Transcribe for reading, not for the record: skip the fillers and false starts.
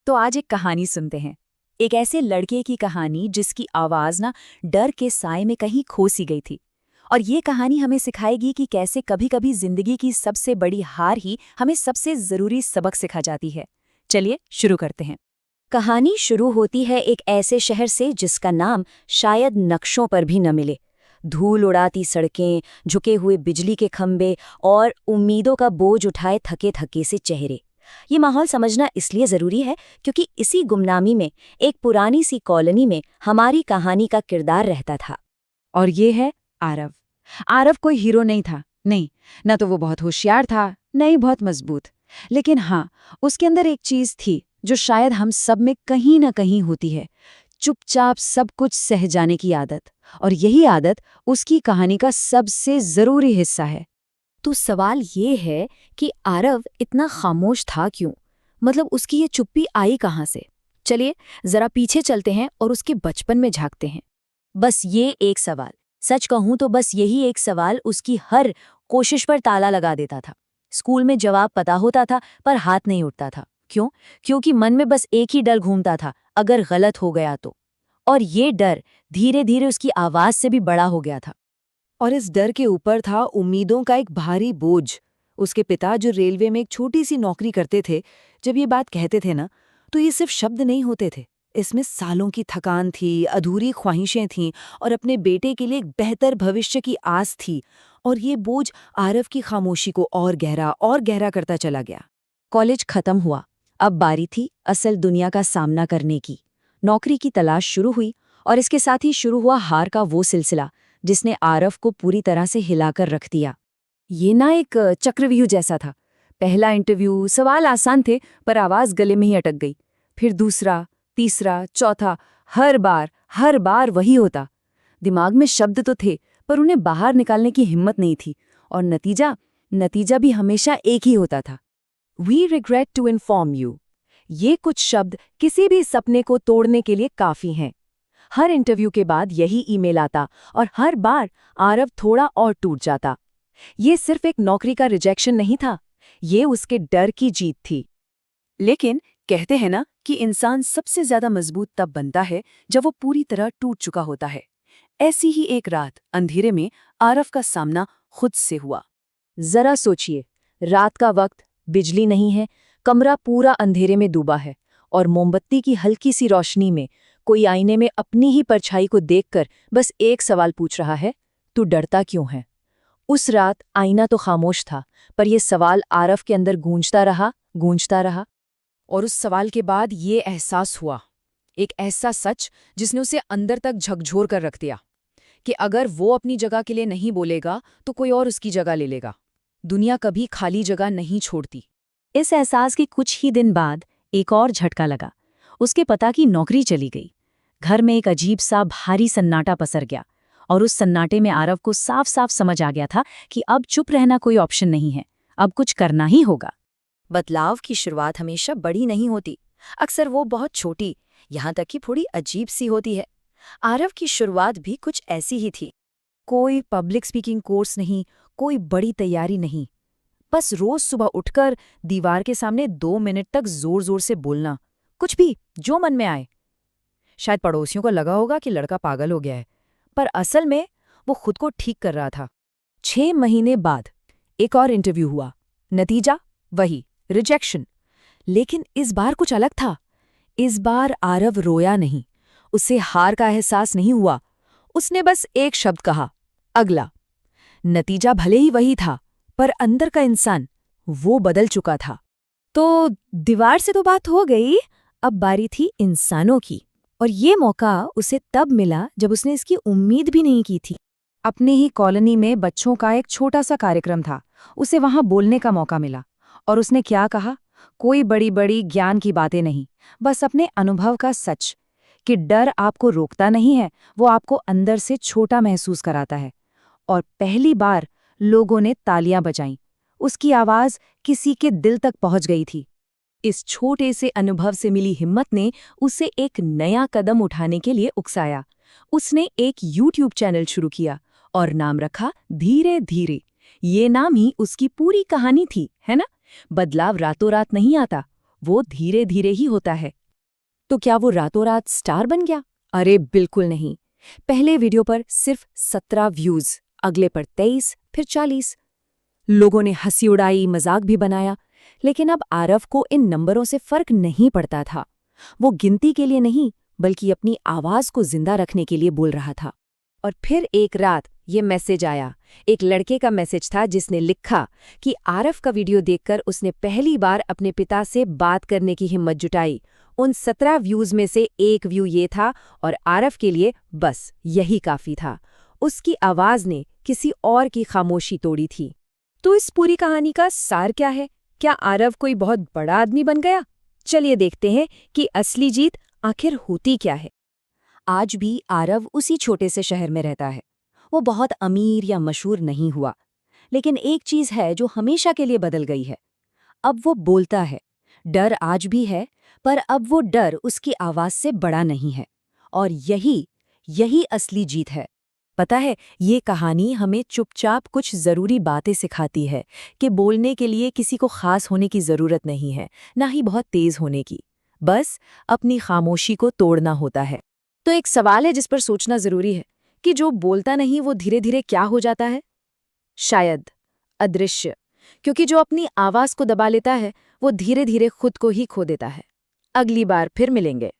तो आज एक कहानी सुनते हैं। एक ऐसे लड़के की कहानी जिसकी आवाज ना डर के साए में कहीं खो सी गई थी। और ये कहानी हमें सिखाएगी कि कैसे कभी-कभी जिंदगी की सबसे बड़ी हार ही हमें सबसे जरूरी सबक सिखा जाती है। चलिए शुरू करते हैं। कहानी शुरू होती है एक ऐसे शहर से जिसका नाम शायद नक्शों पर भी न मिले। धूल उड़ाती सड़कें, झुके हुए बिजली के खंभे और उम्मीदों का बोझ उठाए थके थके से चेहरे। ये माहौल समझना इसलिए ज़रूरी है क्योंकि इसी गुमनामी में एक पुरानी सी कॉलोनी में हमारी कहानी का किरदार रहता था। और ये है आरव। आरव कोई हीरो नहीं था, नहीं, न तो वो बहुत होशियार था, न ही बहुत मजबूत। लेकिन हाँ, उसके अंदर एक चीज थी जो शायद हम सब में कहीं न कहीं होती है, चुपचाप सब कुछ सह जाने की आदत। और यही आदत उसकी कहानी का सबसे जरूरी हिस्सा है। तो सवाल ये है कि आरव इतना खामोश था क्यों? मतलब उसकी ये चुप्पी आई कहाँ से? चलिए जरा पीछे चलते हैं और उसके बचपन में झांकते हैं। बस ये एक सवाल, सच कहूं तो बस यही एक सवाल उसकी हर कोशिश पर ताला लगा देता था। स्कूल में जवाब पता होता था पर हाथ नहीं उठता था। क्यों? क्योंकि मन में बस एक ही डर घूमता था, अगर गलत हो गया तो। और ये डर धीरे धीरे उसकी आवाज से भी बड़ा हो गया था। और इस डर के ऊपर था उम्मीदों का एक भारी बोझ। उसके पिता जो रेलवे में एक छोटी सी नौकरी करते थे, जब ये बात कहते थे ना, तो ये सिर्फ शब्द नहीं होते थे। इसमें सालों की थकान थी, अधूरी ख्वाहिशें थीं और अपने बेटे के लिए एक बेहतर भविष्य की आस थी। और ये बोझ आरव की खामोशी को और गहरा करता चला गया। कॉलेज खत्म हुआ, अब बारी थी असल दुनिया का सामना करने की। नौकरी की तलाश शुरू हुई और इसके साथ ही शुरू हुआ हार का वो सिलसिला जिसने आरव को पूरी तरह से हिलाकर रख दिया। ये ना एक चक्रव्यूह जैसा था। पहला इंटरव्यू, सवाल आसान थे पर आवाज गले में ही अटक गई। फिर दूसरा, तीसरा, चौथा, हर बार वही होता। दिमाग में शब्द तो थे पर उन्हें बाहर निकालने की हिम्मत नहीं थी। और नतीजा भी हमेशा एक ही होता था। We regret to inform you. ये कुछ शब्द किसी भी सपने को तोड़ने के लिए काफी हैं। हर इंटरव्यू के बाद यही ईमेल आता और हर बार आरव थोड़ा और टूट जाता। ये सिर्फ एक नौकरी का रिजेक्शन नहीं था, ये उसके डर की जीत थी। लेकिन कहते हैं ना कि इंसान सबसे ज्यादा मजबूत तब बनता है जब वो पूरी तरह टूट चुका होता है। ऐसी ही एक रात अंधेरे में आरव का सामना खुद से हुआ। जरा सोचिए, रात का वक्त, बिजली नहीं है, कमरा पूरा अंधेरे में डूबा है और मोमबत्ती की हल्की सी रोशनी में कोई आईने में अपनी ही परछाई को देखकर बस एक सवाल पूछ रहा है, तू डरता क्यों है? उस रात आईना तो खामोश था, पर यह सवाल आरव के अंदर गूंजता रहा। और उस सवाल के बाद ये एहसास हुआ, एक ऐसा सच जिसने उसे अंदर तक झकझोर कर रख दिया, कि अगर वो अपनी जगह के लिए नहीं बोलेगा तो कोई और उसकी जगह ले लेगा। दुनिया कभी खाली जगह नहीं छोड़ती। इस एहसास के कुछ ही दिन बाद एक और झटका लगा। उसके पता की नौकरी चली गई। घर में एक अजीब सा भारी सन्नाटा पसर गया और उस सन्नाटे में आरव को साफ साफ समझ आ गया था कि अब चुप रहना कोई ऑप्शन नहीं है, अब कुछ करना ही होगा। बदलाव की शुरुआत हमेशा बड़ी नहीं होती, अक्सर वो बहुत छोटी, यहाँ तक कि थोड़ी अजीब सी होती है। आरव की शुरुआत भी कुछ ऐसी ही थी। कोई पब्लिक स्पीकिंग कोर्स नहीं, कोई बड़ी तैयारी नहीं, बस रोज सुबह उठकर दीवार के सामने 2 मिनट तक जोर जोर से बोलना, कुछ भी जो मन में आए। शायद पड़ोसियों को लगा होगा कि लड़का पागल हो गया है, पर असल में वो खुद को ठीक कर रहा था। 6 महीने बाद एक और इंटरव्यू हुआ, नतीजा वही, रिजेक्शन। लेकिन इस बार कुछ अलग था। इस बार आरव रोया नहीं, उसे हार का एहसास नहीं हुआ। उसने बस एक शब्द कहा, अगला। नतीजा भले ही वही था, पर अंदर का इंसान वो बदल चुका था। तो दीवार से तो बात हो गई, अब बारी थी इंसानों की। और ये मौका उसे तब मिला जब उसने इसकी उम्मीद भी नहीं की थी। अपनी ही कॉलोनी में बच्चों का एक छोटा सा कार्यक्रम था, उसे वहां बोलने का मौका मिला। और उसने क्या कहा? कोई बड़ी बड़ी ज्ञान की बातें नहीं, बस अपने अनुभव का सच, कि डर आपको रोकता नहीं है, वो आपको अंदर से छोटा महसूस कराता है। और पहली बार लोगों ने तालियां बजाईं। उसकी आवाज किसी के दिल तक पहुंच गई थी। इस छोटे से अनुभव से मिली हिम्मत ने उसे एक नया कदम उठाने के लिए उकसाया। उसने एक YouTube चैनल शुरू किया और नाम रखा धीरे धीरे। ये नाम ही उसकी पूरी कहानी थी, है ना? बदलाव रातों रात नहीं आता, वो धीरे धीरे ही होता है। तो क्या वो रातों रात स्टार बन गया? अरे बिल्कुल नहीं। पहले वीडियो पर सिर्फ 17 व्यूज, अगले पर 23, फिर 40। लोगों ने हंसी उड़ाई, मजाक भी बनाया, लेकिन अब आरव को इन नंबरों से फर्क नहीं पड़ता था। वो गिनती के लिए नहीं, बल्कि अपनी आवाज को जिंदा रखने के लिए बोल रहा था। और फिर एक रात ये मैसेज आया। एक लड़के का मैसेज था जिसने लिखा कि आरव का वीडियो देखकर उसने पहली बार अपने पिता से बात करने की हिम्मत जुटाई। उन 17 व्यूज में से एक व्यू ये था और आरव के लिए बस यही काफी था। उसकी आवाज ने किसी और की खामोशी तोड़ी थी। तो इस पूरी कहानी का सार क्या है? क्या आरव कोई बहुत बड़ा आदमी बन गया? चलिए देखते हैं कि असली जीत आखिर होती क्या है। आज भी आरव उसी छोटे से शहर में रहता है। वो बहुत अमीर या मशहूर नहीं हुआ, लेकिन एक चीज है जो हमेशा के लिए बदल गई है। अब वो बोलता है। डर आज भी है, पर अब वो डर उसकी आवाज से बड़ा नहीं है। और यही असली जीत है। पता है, ये कहानी हमें चुपचाप कुछ जरूरी बातें सिखाती है कि बोलने के लिए किसी को खास होने की जरूरत नहीं है, ना ही बहुत तेज होने की। बस अपनी खामोशी को तोड़ना होता है। तो एक सवाल है जिस पर सोचना जरूरी है कि जो बोलता नहीं वो धीरे धीरे क्या हो जाता है? शायद अदृश्य। क्योंकि जो अपनी आवाज को दबा लेता है वो धीरे धीरे खुद को ही खो देता है। अगली बार फिर मिलेंगे।